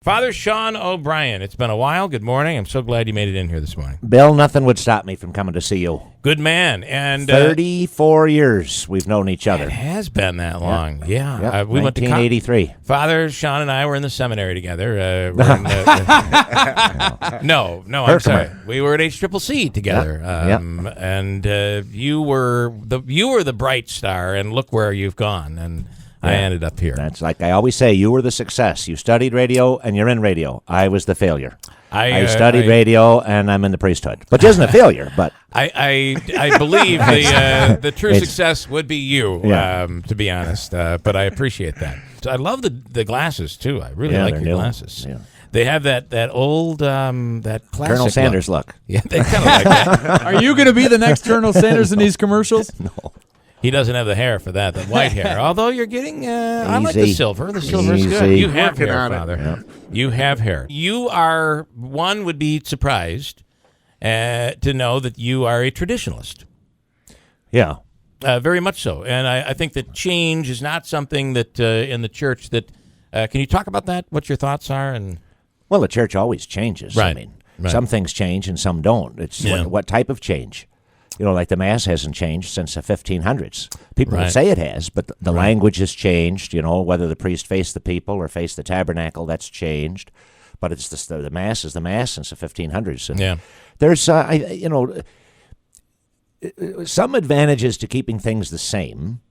Father Sean O'Brien, it's been a while. Good morning. I'm so glad you made it in here this morning. Bill, nothing would stop me from coming to see you. Good man. And 34 years we've known each other. It has been that long. Yep. Yeah. Yep. We 1983. Father Sean and I were in the seminary together. No, I'm sorry. We were at HCCC together. Yep. And you were the bright star, and look where you've gone. And I ended up here. That's like I always say, you were the success. You studied radio, and you're in radio. I was the failure. I studied radio, and I'm in the priesthood. Which isn't a failure, but... I believe the true success would be you, to be honest. But I appreciate that. I love the glasses, too. I really like your glasses. Yeah. They have that old, that classic Colonel Sanders look. Yeah, they kind of like that. Are you going to be the next Colonel Sanders in these commercials? No. He doesn't have the hair for that, the white hair. Although you're getting, I like the silver. The silver's good. You have hair, Father. Yeah. You have hair. You are, one would be surprised to know that you are a traditionalist. Yeah. Very much so. And I think that change is not something that in the church that, can you talk about that, what your thoughts are? And Well, the church always changes. Right. I mean, some things change and some don't. It's what type of change? You know, like the Mass hasn't changed since the 1500s. People would say it has, but the language has changed. You know, whether the priest faced the people or faced the tabernacle, that's changed. But it's the Mass is the Mass since the 1500s. And there's, some advantages to keeping things the same,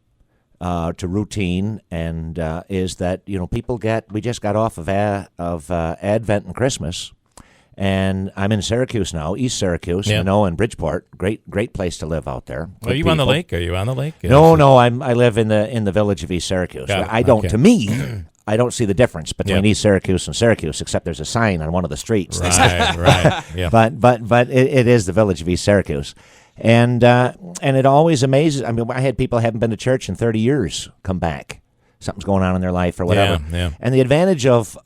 to routine, and is that, people we just got off of Advent and Christmas. And I'm in Syracuse now, East Syracuse, and Bridgeport. Great place to live out there. Are you on the lake? No, I live in the village of East Syracuse. To me, I don't see the difference between East Syracuse and Syracuse, except there's a sign on one of the streets. Right. Yeah. But it is the village of East Syracuse. And it always amazes. I mean, I had people who haven't been to church in 30 years come back. Something's going on in their life or whatever. Yeah. And the advantage of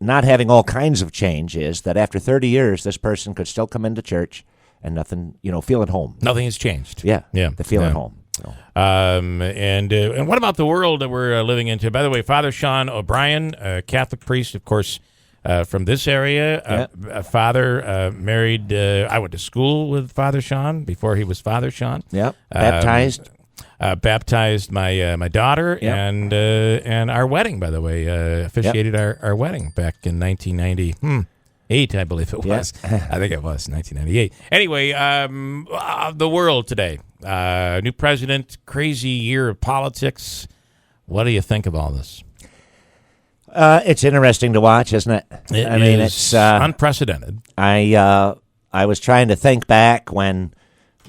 not having all kinds of change is that after 30 years, this person could still come into church and nothing, feel at home. Nothing has changed. Yeah. They feel at home. So. And what about the world that we're living into? By the way, Father Sean O'Brien, Catholic priest, of course, from this area. Father married. I went to school with Father Sean before he was Father Sean. Yeah. Baptized. Baptized my daughter and our wedding, by the way, officiated our wedding back in 1998, I believe it was. I think it was 1998. Anyway, the world today, new president, crazy year of politics. What do you think of all this? It's interesting to watch, isn't it? It's unprecedented. I was trying to think back when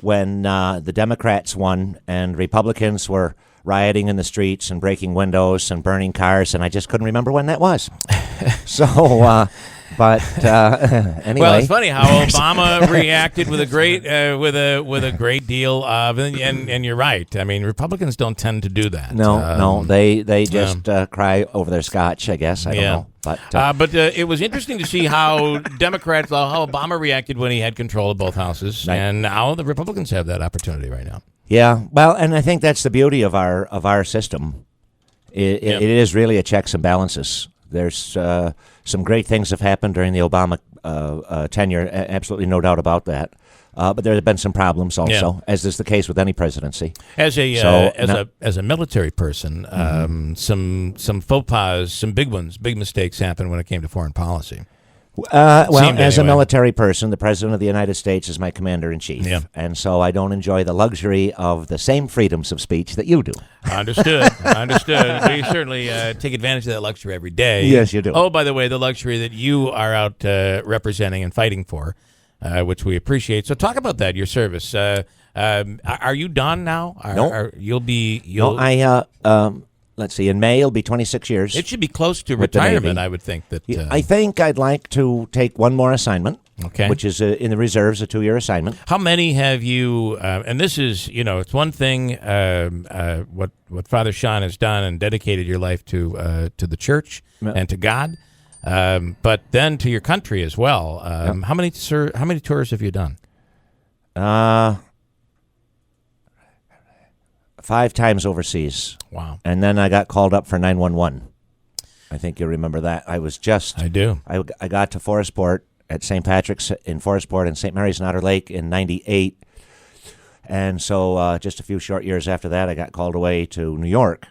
the Democrats won and Republicans were rioting in the streets and breaking windows and burning cars, and I just couldn't remember when that was. So, anyway. Well, it's funny how Obama reacted with a great with a great deal of, and you're right. I mean, Republicans don't tend to do that. No, they just cry over their scotch, I guess. I don't know. But it was interesting to see how how Obama reacted when he had control of both houses, and now the Republicans have that opportunity right now. Yeah, well, and I think that's the beauty of our system. It is really a checks and balances. There's some great things have happened during the Obama tenure, absolutely no doubt about that. But there have been some problems also, as is the case with any presidency. As a military person, some faux pas, some big mistakes happened when it came to foreign policy. As a military person, the President of the United States is my commander-in-chief, and so I don't enjoy the luxury of the same freedoms of speech that you do. Understood. We certainly take advantage of that luxury every day. Yes, you do. Oh, by the way, the luxury that you are out representing and fighting for, which we appreciate. So talk about that, your service. Are you done now? No. Let's see, in May it'll be 26 years. It should be close to retirement, I would think. I think I'd like to take one more assignment, okay, which is in the reserves, a 2-year assignment. How many have you, and this is, it's one thing, what Father Sean has done and dedicated your life to the church and to God, but then to your country as well. How many tours have you done? 5 times overseas. Wow. And then I got called up for 911. I think you remember that. I do. I got to Forestport at St. Patrick's in Forestport and St. Mary's in Otter Lake in '98. And so just a few short years after that, I got called away to New York.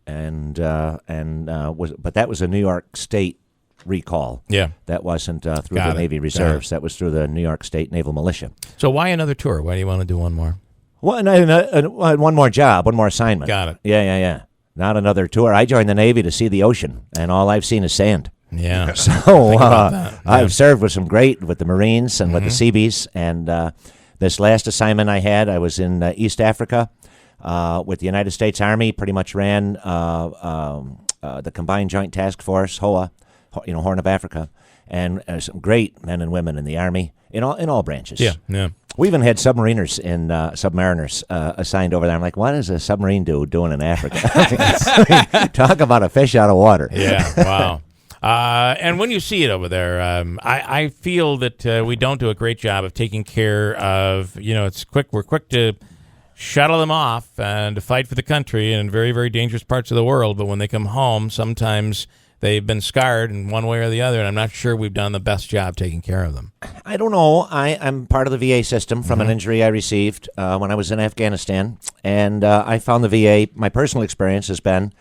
But that was a New York State recall. Yeah. That wasn't through the Navy Reserves. That was through the New York State Naval Militia. So why another tour? Why do you want to do one more? Well, one more job, one more assignment. Got it. Yeah. Not another tour. I joined the Navy to see the ocean, and all I've seen is sand. Yeah. So I've served with the Marines and with the Seabees, and this last assignment I had, I was in East Africa with the United States Army. Pretty much ran the Combined Joint Task Force, HOA, Horn of Africa, and some great men and women in the Army in all branches. Yeah. We even had submariners assigned over there. I'm like, what does a submarine doing in Africa? Talk about a fish out of water. Yeah, wow. And when you see it over there, I feel that we don't do a great job of taking care of, we're quick to shuttle them off and to fight for the country in very, very dangerous parts of the world. But when they come home, sometimes they've been scarred in one way or the other, and I'm not sure we've done the best job taking care of them. I don't know. I'm part of the VA system from an injury I received when I was in Afghanistan, and I found the VA, my personal experience has been,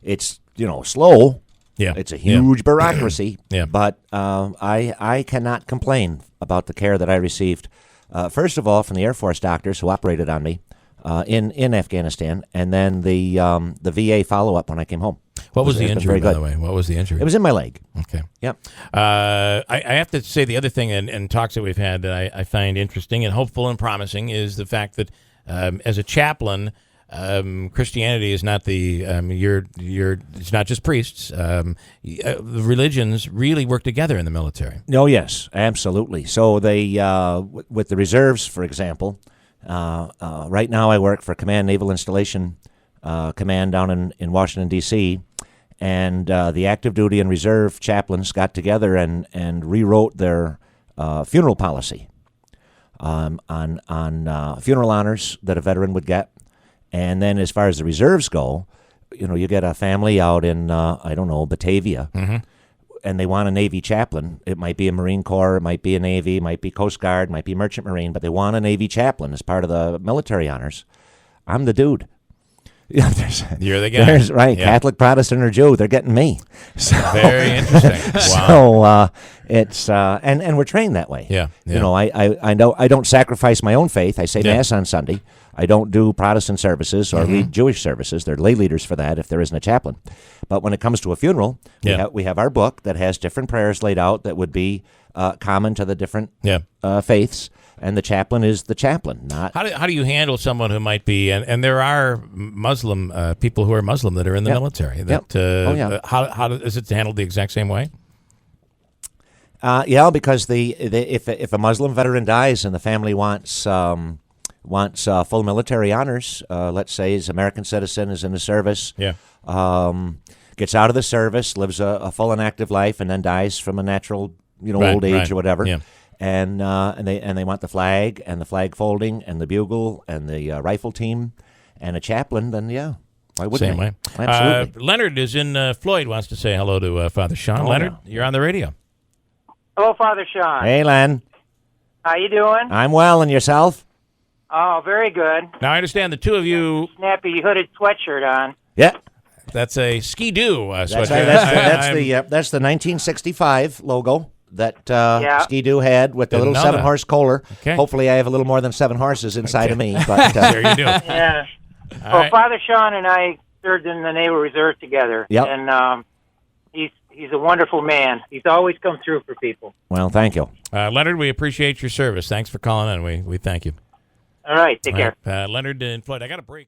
it's, slow. Yeah. It's a huge bureaucracy, Yeah. But I cannot complain about the care that I received, first of all, from the Air Force doctors who operated on me in Afghanistan, and then the VA follow-up when I came home. What was the injury, by the way? What was the injury? It was in my leg. Okay. Yep. I have to say the other thing in talks that we've had that I find interesting and hopeful and promising is the fact that as a chaplain, Christianity is not it's not just priests. The religions really work together in the military. Oh, yes, absolutely. So they, with the reserves, for example, right now I work for Command Naval Installation Command down in Washington, D.C., and the active duty and reserve chaplains got together and rewrote their funeral policy on funeral honors that a veteran would get. And then as far as the reserves go, you get a family out in, Batavia, and they want a Navy chaplain. It might be a Marine Corps, it might be a Navy, it might be Coast Guard, it might be Merchant Marine, but they want a Navy chaplain as part of the military honors. I'm the dude. You're the guy. Right, yeah. Catholic, Protestant, or Jew, they're getting me. So, very interesting. Wow. So it's and we're trained that way. Yeah. I know I don't sacrifice my own faith. I say Mass on Sunday. I don't do Protestant services or lead Jewish services. There are lay leaders for that if there isn't a chaplain. But when it comes to a funeral, we have our book that has different prayers laid out that would be common to the different faiths. And the chaplain is the chaplain. Not how do you handle someone who might be and there are Muslim people who are Muslim that are in the military. That how is it handled the exact same way? Because if a Muslim veteran dies and the family wants full military honors, let's say he's an American citizen, is in the service, gets out of the service, lives a full and active life, and then dies from a natural old age or whatever. Yeah. And they want the flag and the flag folding and the bugle and the rifle team and a chaplain. Then why wouldn't Same they? way. Absolutely. Leonard is in Floyd. Wants to say hello to Father Sean. Leonard, you're on the radio. Hello, Father Sean. Hey, Len. How you doing? I'm well, and yourself? Oh, very good. Now I understand the two of you. Snappy hooded sweatshirt on. Yeah. That's a Ski-Doo sweatshirt. That's the 1965 logo that Ski-Doo had with the little 7-horse Kohler. Okay. Hopefully I have a little more than 7 horses inside of me. But there you do. Yeah. Well, right. Father Sean and I served in the Naval Reserve together. Yep. And he's a wonderful man. He's always come through for people. Well, thank you. Leonard, we appreciate your service. Thanks for calling in. We thank you. All right. Take care. Leonard in Floyd. I got a break.